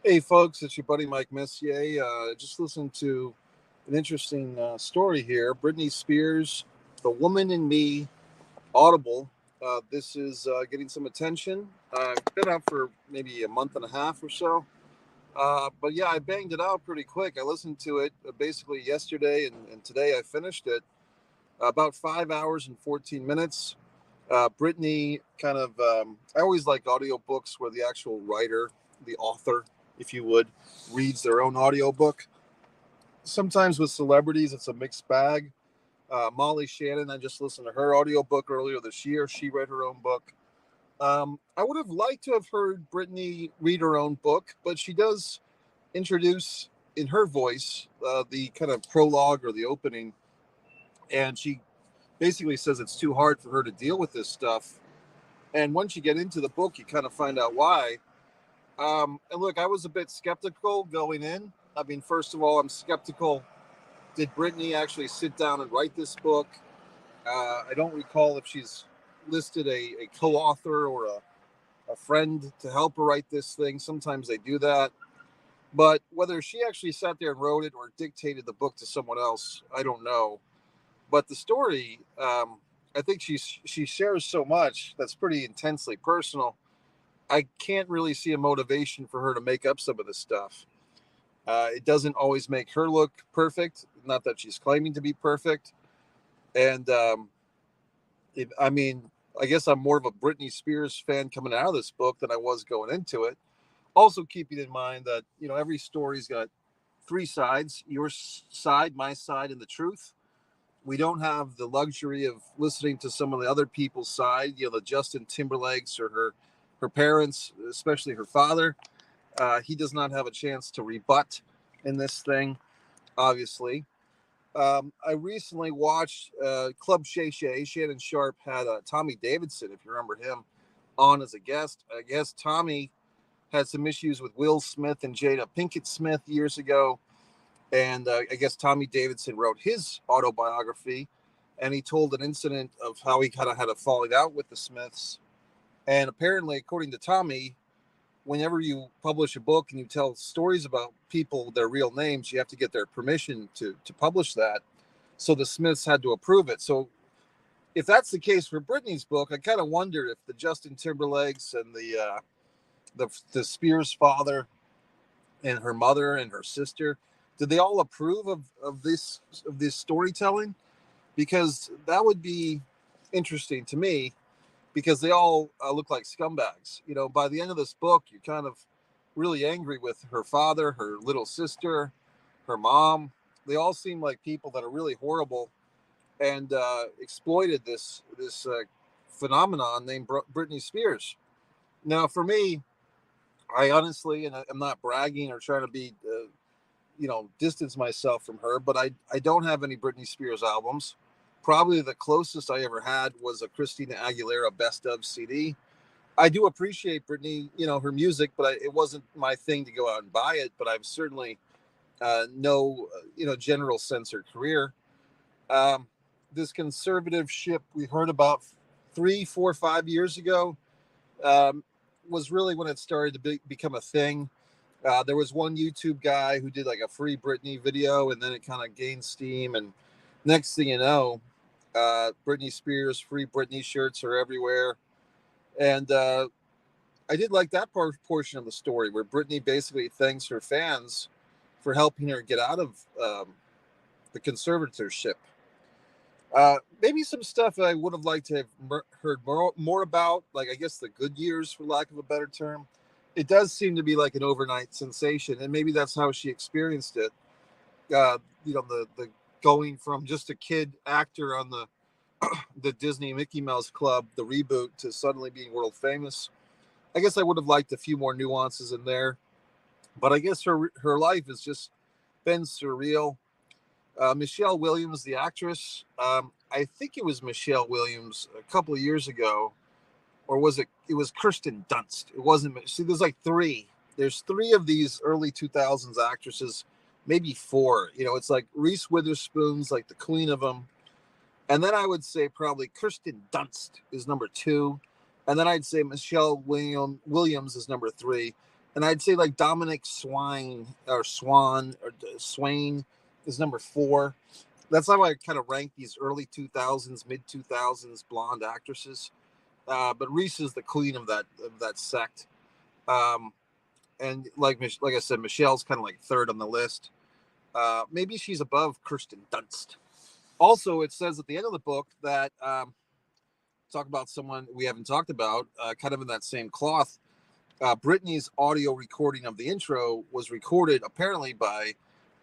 Hey, folks, it's your buddy Mike Messier. Just listened to an interesting story here. Britney Spears, The Woman in Me, Audible. This is getting some attention. Been out for maybe a month and a half or so. But yeah, I banged it out pretty quick. I listened to it basically yesterday, and today I finished it. About 5 hours and 14 minutes. Brittany I always like audiobooks where the actual writer, the author, if you would, reads their own audiobook. Sometimes with celebrities, it's a mixed bag. Molly Shannon, I just listened to her audiobook earlier this year. She read her own book. I would have liked to have heard Brittany read her own book, but she does introduce in her voice the kind of prologue or the opening, and she basically says it's too hard for her to deal with this stuff. And once you get into the book, you kind of find out why. And look, I was a bit skeptical going in. I mean, first of all, I'm skeptical. Did Brittany actually sit down and write this book? I don't recall if she's listed a co-author or a friend to help her write this thing. Sometimes they do that. But whether she actually sat there and wrote it or dictated the book to someone else, I don't know. But the story, I think she shares so much that's pretty intensely personal. I can't really see a motivation for her to make up some of this stuff. It doesn't always make her look perfect. Not that she's claiming to be perfect. And I mean, I guess I'm more of a Britney Spears fan coming out of this book than I was going into it. Also, keeping in mind that every story's got three sides: your side, my side, and the truth. We don't have the luxury of listening to some of the other people's side. The Justin Timberlake's or her parents, especially her father. He does not have a chance to rebut in this thing, obviously. I recently watched Club Shay Shay. Shannon Sharp had Tommy Davidson, if you remember him, on as a guest. I guess Tommy had some issues with Will Smith and Jada Pinkett Smith years ago. And I guess Tommy Davidson wrote his autobiography. And he told an incident of how he kind of had a falling out with the Smiths. And apparently, according to Tommy, whenever you publish a book and you tell stories about people, their real names, you have to get their permission to publish that. So the Smiths had to approve it. So if that's the case for Britney's book, I kind of wonder if the Justin Timberlakes and the Spears father and her mother and her sister, did they all approve of this storytelling? Because that would be interesting to me because they all look like scumbags. By the end of this book, you're kind of really angry with her father, her little sister, her mom. They all seem like people that are really horrible and exploited this phenomenon named Britney Spears. Now, for me, I honestly, and I'm not bragging or trying to be, distance myself from her, but I don't have any Britney Spears albums. Probably the closest I ever had was a Christina Aguilera Best of CD. I do appreciate Britney, her music, but it wasn't my thing to go out and buy it. But I've certainly no, general sense her career. Um, this conservative ship we heard about 3, 4, 5 years ago um, was really when it started to become a thing. There was one YouTube guy who did like a free Britney video, and then it kind of gained steam. And next thing you know, Britney Spears free Britney shirts are everywhere. And I did like that portion of the story where Britney basically thanks her fans for helping her get out of the conservatorship. Maybe some stuff I would have liked to have heard more about, like I guess the good years, for lack of a better term. It does seem to be like an overnight sensation, and maybe that's how she experienced it. The going from just a kid actor on the Disney Mickey Mouse Club, the reboot, to suddenly being world famous. I guess I would have liked a few more nuances in there, but I guess her life has just been surreal. Michelle Williams, the actress, I think it was Michelle Williams a couple of years ago, or was it? It was Kirsten Dunst. It wasn't. See, there's like three. There's three of these early 2000s actresses, maybe four. It's like Reese Witherspoon's like the queen of them, and then I would say probably Kirsten Dunst is number two, and then I'd say Michelle Williams is number three. And I'd say like Dominic Swan or Swain is number 4. That's how I kind of rank these early 2000s, mid 2000s blonde actresses. But Reese is the queen of that sect. Um, and like I said, Michelle's kind of like third on the list. Maybe she's above Kirsten Dunst. Also, it says at the end of the book that talk about someone we haven't talked about, kind of in that same cloth. Britney's audio recording of the intro was recorded apparently by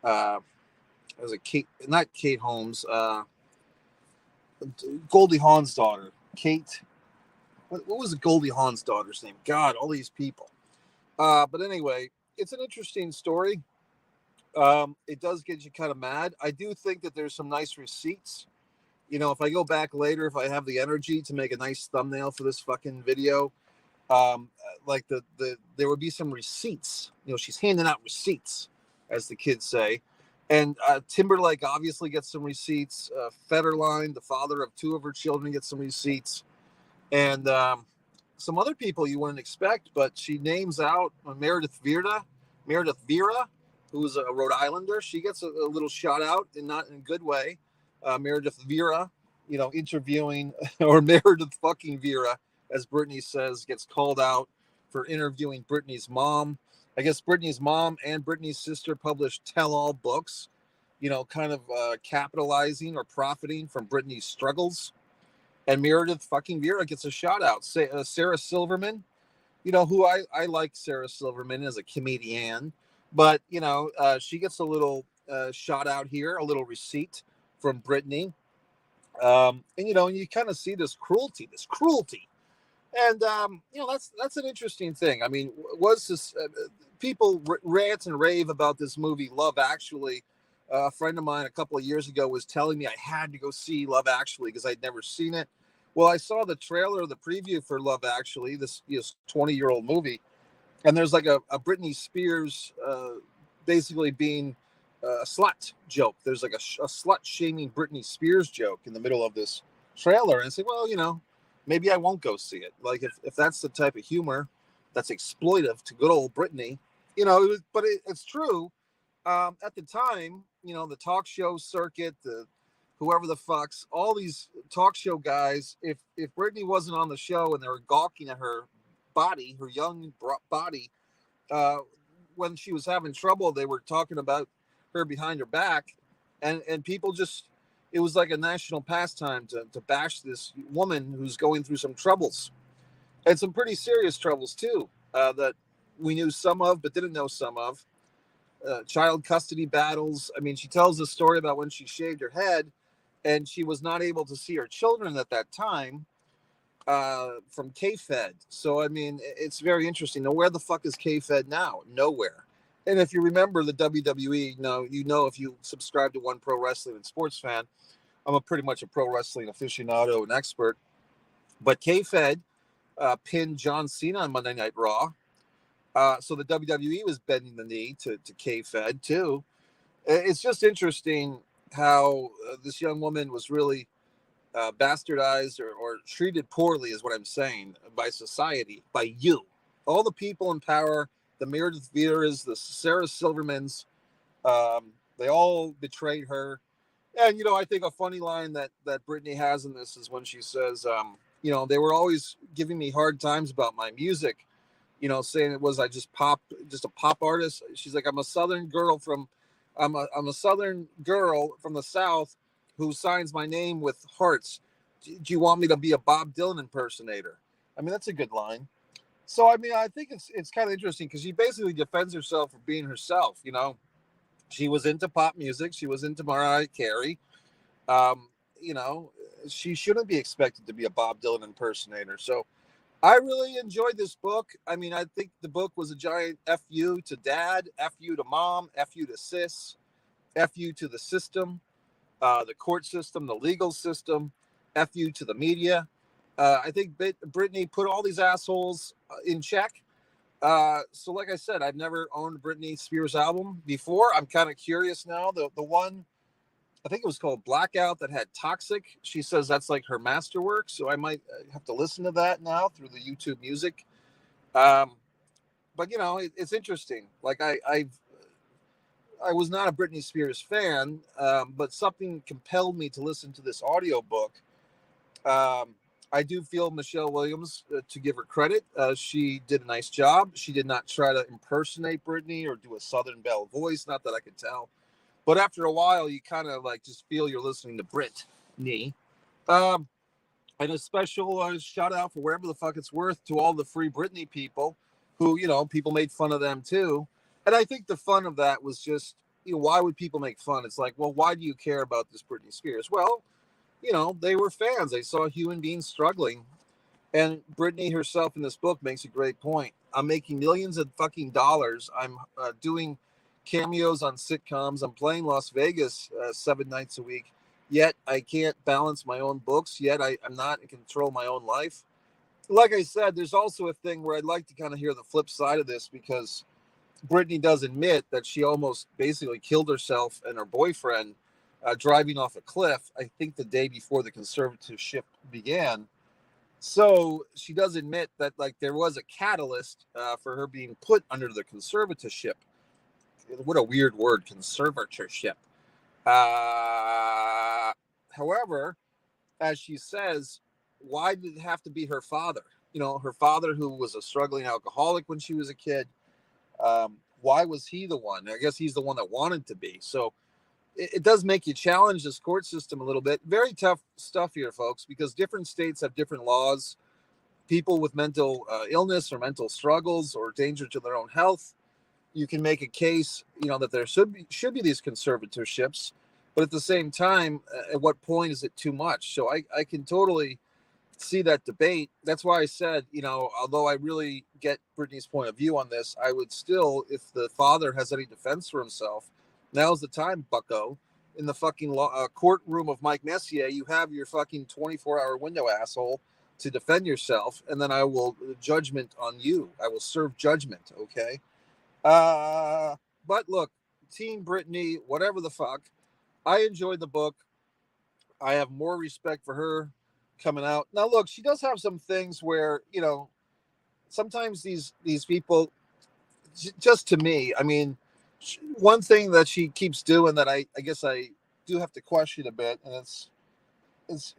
was it Kate, not Kate Holmes, Goldie Hawn's daughter, Kate. What was Goldie Hawn's daughter's name? God, all these people. But anyway, it's an interesting story. It does get you kind of mad. I do think that there's some nice receipts. You know, if I go back later, if I have the energy to make a nice thumbnail for this fucking video, like there would be some receipts. You know, she's handing out receipts, as the kids say. And Timberlake obviously gets some receipts. Federline, the father of 2 of her children, gets some receipts. And some other people you wouldn't expect, but she names out Meredith Vieira, who's a Rhode Islander. She gets a little shout out, and not in a good way. Meredith Vieira, you know, interviewing, or Meredith fucking Vieira, as Britney says, gets called out for interviewing Britney's mom. I guess Britney's mom and Britney's sister published tell-all books, you know, kind of capitalizing or profiting from Britney's struggles. And Meredith fucking Vieira gets a shout out. Sarah Silverman, you know, who I like Sarah Silverman as a comedian, but, you know, she gets a little shout out here, a little receipt from Britney. And, you know, and you kind of see this cruelty. And, you know, that's an interesting thing. I mean, was this people rant and rave about this movie, Love Actually. A friend of mine a couple of years ago was telling me I had to go see Love Actually because I'd never seen it. Well, I saw the trailer, the preview for Love Actually, this 20-year-old movie, and there's like a Britney Spears basically being a slut joke. There's like a slut shaming Britney Spears joke in the middle of this trailer. And I say, well, you know, maybe I won't go see it. Like if that's the type of humor that's exploitive to good old Britney, you know, but it's true. At the time, you know, the talk show circuit, the whoever the fucks, all these talk show guys, if Britney wasn't on the show and they were gawking at her body, her young body, when she was having trouble, they were talking about her behind her back, and people just, it was like a national pastime to bash this woman who's going through some troubles, and some pretty serious troubles too, that we knew some of but didn't know some of. Child custody battles. I mean, she tells a story about when she shaved her head and she was not able to see her children at that time from K-Fed. So, I mean, it's very interesting. Now, where the fuck is K-Fed now? Nowhere. And if you remember the WWE, you know if you subscribe to One Pro Wrestling and Sports Fan, I'm pretty much a pro wrestling aficionado and expert. But K-Fed pinned John Cena on Monday Night Raw. So the WWE was bending the knee to K-Fed too. It's just interesting how this young woman was really bastardized or treated poorly, is what I'm saying, by society, by you. All the people in power, the Meredith Vieras, the Sarah Silvermans, they all betrayed her. And, you know, I think a funny line that Britney has in this is when she says, you know, they were always giving me hard times about my music, you know, saying it was just a pop artist. She's like, I'm a Southern girl from the South who signs my name with hearts. Do you want me to be a Bob Dylan impersonator? I mean, that's a good line. So, I mean, I think it's kind of interesting because she basically defends herself for being herself. You know, she was into pop music. She was into Mariah Carey. You know, she shouldn't be expected to be a Bob Dylan impersonator. So I really enjoyed this book. I mean, I think the book was a giant FU to dad, FU to mom, FU to sis, FU to the system, the court system, the legal system, FU to the media. I think Britney put all these assholes in check. So like I said, I've never owned Britney Spears album before. I'm kind of curious now. The one, I think it was called Blackout, that had Toxic. She says that's like her masterwork. So I might have to listen to that now through the YouTube music. But but it's interesting. Like I was not a Britney Spears fan, but something compelled me to listen to this audiobook. Um, I do feel Michelle Williams, to give her credit, she did a nice job. She did not try to impersonate Britney or do a Southern Belle voice, not that I could tell. But after a while, you kind of like just feel you're listening to Britney. Um, and a special shout out for wherever the fuck it's worth to all the free Britney people who, people made fun of them too. And I think the fun of that was just, why would people make fun? It's like, well, why do you care about this Britney Spears? Well, they were fans. They saw human beings struggling. And Britney herself in this book makes a great point. I'm making millions of fucking dollars. I'm doing cameos on sitcoms. I'm playing Las Vegas 7 nights a week. Yet I can't balance my own books. Yet I'm not in control of my own life. Like I said, there's also a thing where I'd like to kind of hear the flip side of this, because Britney does admit that she almost basically killed herself and her boyfriend driving off a cliff, I think the day before the conservatorship began. So she does admit that like there was a catalyst for her being put under the conservatorship. What a weird word, conservatorship. However, as she says, why did it have to be her father? Her father, who was a struggling alcoholic when she was a kid. Why was he the one? I guess he's the one that wanted to be. So it does make you challenge this court system a little bit. Very tough stuff here, folks, because different states have different laws. People with mental illness or mental struggles or danger to their own health, you can make a case, that there should be these conservatorships, but at the same time, at what point is it too much? So I can totally see that debate. That's why I said, although I really get Britney's point of view on this, I would still, if the father has any defense for himself, now's the time, bucko. In the fucking courtroom of Mike Messier, you have your fucking 24-hour window, asshole, to defend yourself, and then I will judgment on you. I will serve judgment, okay? But look, Team Britney, whatever the fuck, I enjoyed the book. I have more respect for her coming out. Now, look, she does have some things where, sometimes these people, just to me, I mean, one thing that she keeps doing that I guess I do have to question a bit, and it's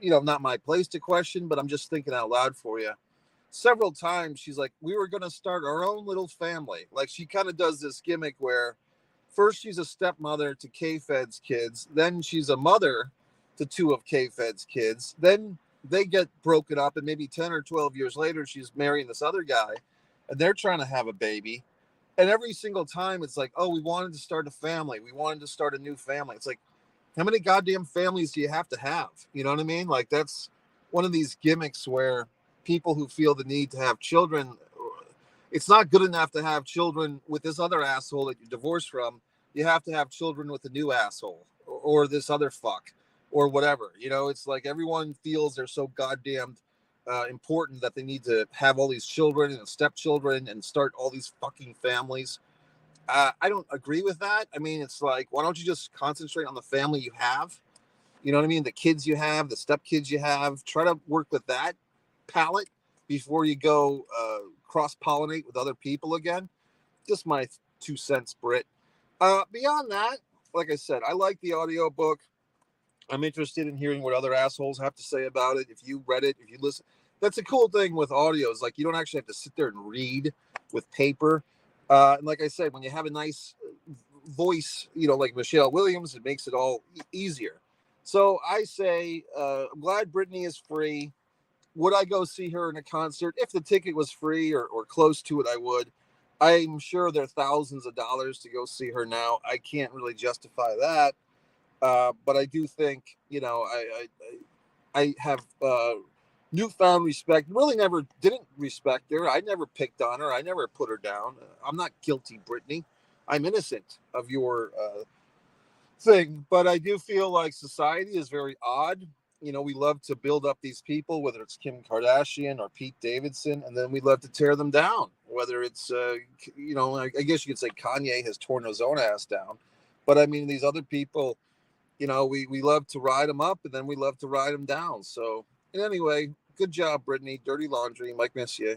not my place to question, but I'm just thinking out loud for you. Several times she's like, we were going to start our own little family. Like, she kind of does this gimmick where first she's a stepmother to K-Fed's kids, then she's a mother to two of K-Fed's kids, then they get broken up, and maybe 10 or 12 years later she's marrying this other guy and they're trying to have a baby. And every single time it's like, oh, we wanted to start a family, we wanted to start a new family. It's like, how many goddamn families do you have to have? You know what I mean? Like, that's one of these gimmicks where people who feel the need to have children, it's not good enough to have children with this other asshole that you're divorced from. You have to have children with a new asshole or this other fuck or whatever. It's like everyone feels they're so goddamn important that they need to have all these children and stepchildren and start all these fucking families. I don't agree with that. I mean, it's like, why don't you just concentrate on the family you have? You know what I mean? The kids you have, the stepkids you have, try to work with that palette before you go cross-pollinate with other people again. Just my 2 cents, Brit. Beyond that, like I said, I like the audiobook. I'm interested in hearing what other assholes have to say about it. If you read it, if you listen, that's a cool thing with audio, is like you don't actually have to sit there and read with paper. And like I said, when you have a nice voice, like Michelle Williams, it makes it all easier. So I say, I'm glad Britney is free. Would I go see her in a concert? If the ticket was free or close to it, I would. I'm sure there are thousands of dollars to go see her now. I can't really justify that. But I do think, I have newfound respect. Really never didn't respect her. I never picked on her. I never put her down. I'm not guilty, Britney. I'm innocent of your thing. But I do feel like society is very odd. We love to build up these people, whether it's Kim Kardashian or Pete Davidson, and then we love to tear them down. Whether it's, I guess you could say Kanye has torn his own ass down. But I mean, these other people, we love to ride them up, and then we love to ride them down. So anyway, good job, Brittany. Dirty Laundry, Mike Messier.